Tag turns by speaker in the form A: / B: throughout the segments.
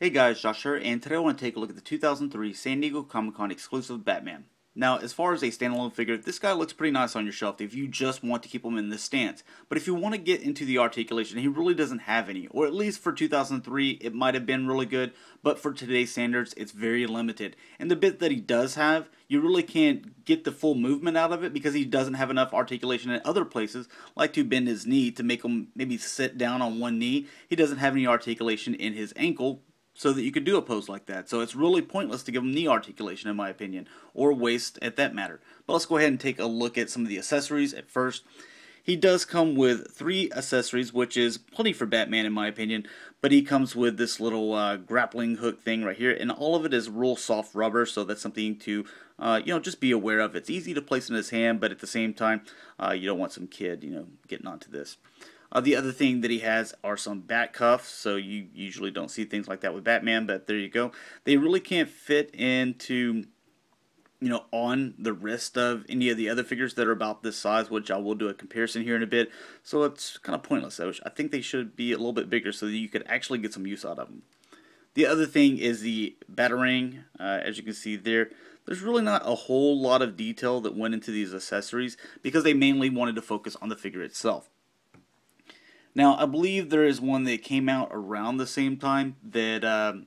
A: Hey guys, Josh here, and today I want to take a look at the 2003 San Diego Comic-Con exclusive Batman. Now, as far as a standalone figure, this guy looks pretty nice on your shelf if you just want to keep him in this stance. But if you want to get into the articulation, he really doesn't have any, or at least for 2003, it might have been really good, but for today's standards, it's very limited. And the bit that he does have, you really can't get the full movement out of it because he doesn't have enough articulation in other places, like to bend his knee to make him maybe sit down on one knee. He doesn't have any articulation in his ankle so that you could do a pose like that. So it's really pointless to give him knee articulation, in my opinion, or waist at that matter. But let's go ahead and take a look at some of the accessories at first. He does come with 3 accessories, which is plenty for Batman in my opinion, but he comes with this little grappling hook thing right here, and all of it is real soft rubber, so that's something to just be aware of. It's easy to place in his hand, but at the same time, you don't want some kid, getting onto this. The other thing that he has are some bat cuffs, so you usually don't see things like that with Batman, but there you go. They really can't fit into, on the wrist of any of the other figures that are about this size, which I will do a comparison here in a bit, so it's kind of pointless. I think they should be a little bit bigger so that you could actually get some use out of them. The other thing is the Batarang, as you can see there. There's really not a whole lot of detail that went into these accessories because they mainly wanted to focus on the figure itself. Now, I believe there is one that came out around the same time that,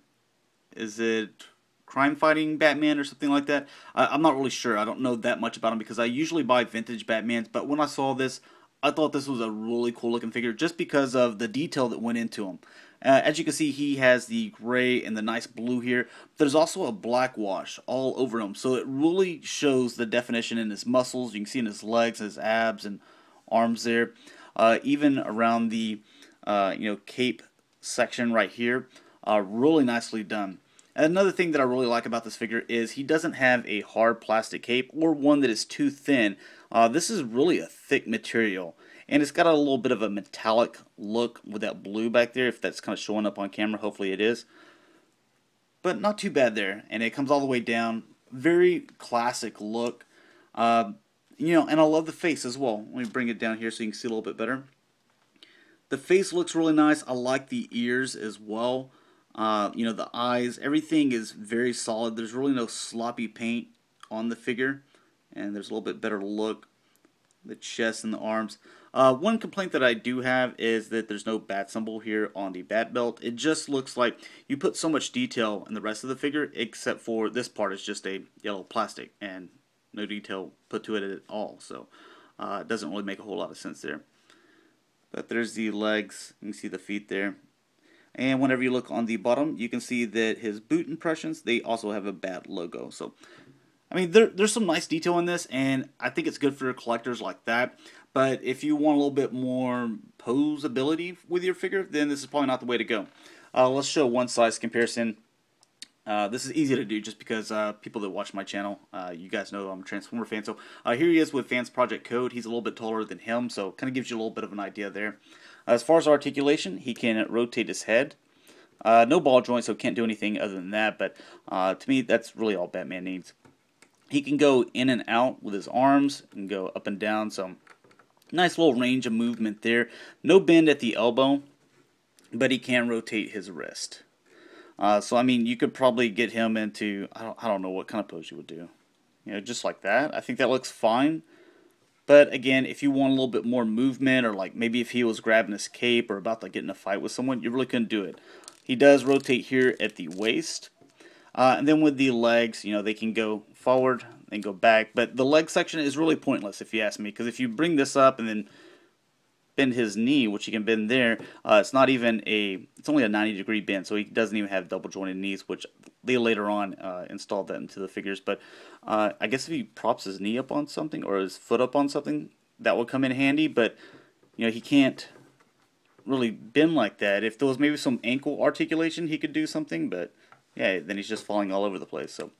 A: is it Crime Fighting Batman or something like that? I'm not really sure. I don't know that much about him because I usually buy vintage Batmans, but when I saw this, I thought this was a really cool looking figure just because of the detail that went into him. As you can see, he has the gray and the nice blue here. There's also a black wash all over him, so it really shows the definition in his muscles. You can see in his legs, his abs, and arms there. Even around the cape section right here, really nicely done. And another thing that I really like about this figure is he doesn't have a hard plastic cape or one that is too thin. This is really a thick material, and it's got a little bit of a metallic look with that blue back there, if that's kind of showing up on camera. Hopefully it is, but not too bad there. And it comes all the way down, very classic look. And I love the face as well. Let me bring it down here so you can see a little bit better. The face looks really nice. I like the ears as well. The eyes, everything is very solid. There's really no sloppy paint on the figure, and there's a little bit better look. The chest and the arms. One complaint that I do have is that there's no bat symbol here on the bat belt. It just looks like you put so much detail in the rest of the figure, except for this part is just a yellow plastic and no detail put to it at all. So it doesn't really make a whole lot of sense there. But there's the legs. You can see the feet there. And whenever you look on the bottom, you can see that his boot impressions, they also have a bat logo. So I mean, there's some nice detail in this, and I think it's good for collectors like that. But if you want a little bit more posability with your figure, then this is probably not the way to go. Let's show one size comparison. This is easy to do just because people that watch my channel, you guys know I'm a Transformer fan. So here he is with Fans Project Code. He's a little bit taller than him, so kind of gives you a little bit of an idea there. As far as articulation, he can rotate his head. No ball joint, so can't do anything other than that. But to me, that's really all Batman needs. He can go in and out with his arms and go up and down, so nice little range of movement there. No bend at the elbow, but he can rotate his wrist. So I mean, you could probably get him into, I don't know what kind of pose you would do. Just like that. I think that looks fine. But again, if you want a little bit more movement, or like maybe if he was grabbing his cape or about to get in a fight with someone, you really couldn't do it. He does rotate here at the waist. And then with the legs, they can go forward and go back. But the leg section is really pointless, if you ask me, because if you bring this up and then bend his knee, which you can bend there, it's only a 90-degree bend, so he doesn't even have double jointed knees, which they later on installed that into the figures. But I guess if he props his knee up on something or his foot up on something, that would come in handy. But he can't really bend like that. If there was maybe some ankle articulation, he could do something, but yeah, then he's just falling all over the place. So,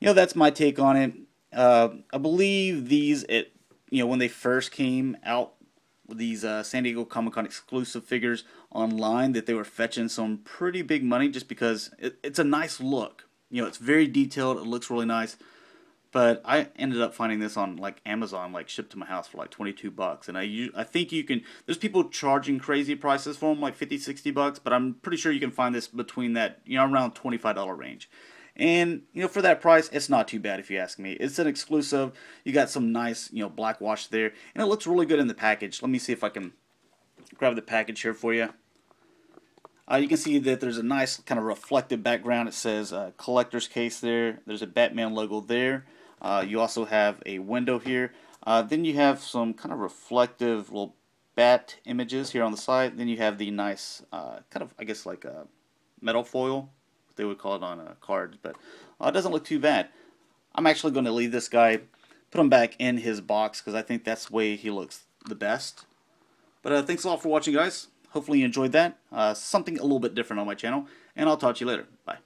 A: that's my take on it. I believe these, when they first came out, these San Diego Comic-Con exclusive figures online, that they were fetching some pretty big money just because it's a nice look. It's very detailed. It looks really nice. But I ended up finding this on like Amazon, like shipped to my house for like $22, and I think you can. There's people charging crazy prices for them, like 50, $60, but I'm pretty sure you can find this between that, around $25 range. And for that price, it's not too bad if you ask me. It's an exclusive. You got some nice, black wash there, and it looks really good in the package. Let me see if I can grab the package here for you. You can see that there's a nice kind of reflective background. It says collector's case there. There's a Batman logo there. You also have a window here. Then you have some kind of reflective little bat images here on the side. Then you have the nice kind of, I guess, like a metal foil. They would call it on cards, but it doesn't look too bad. I'm actually going to leave this guy, put him back in his box, because I think that's the way he looks the best. But thanks a lot for watching, guys. Hopefully you enjoyed that. Something a little bit different on my channel, and I'll talk to you later. Bye.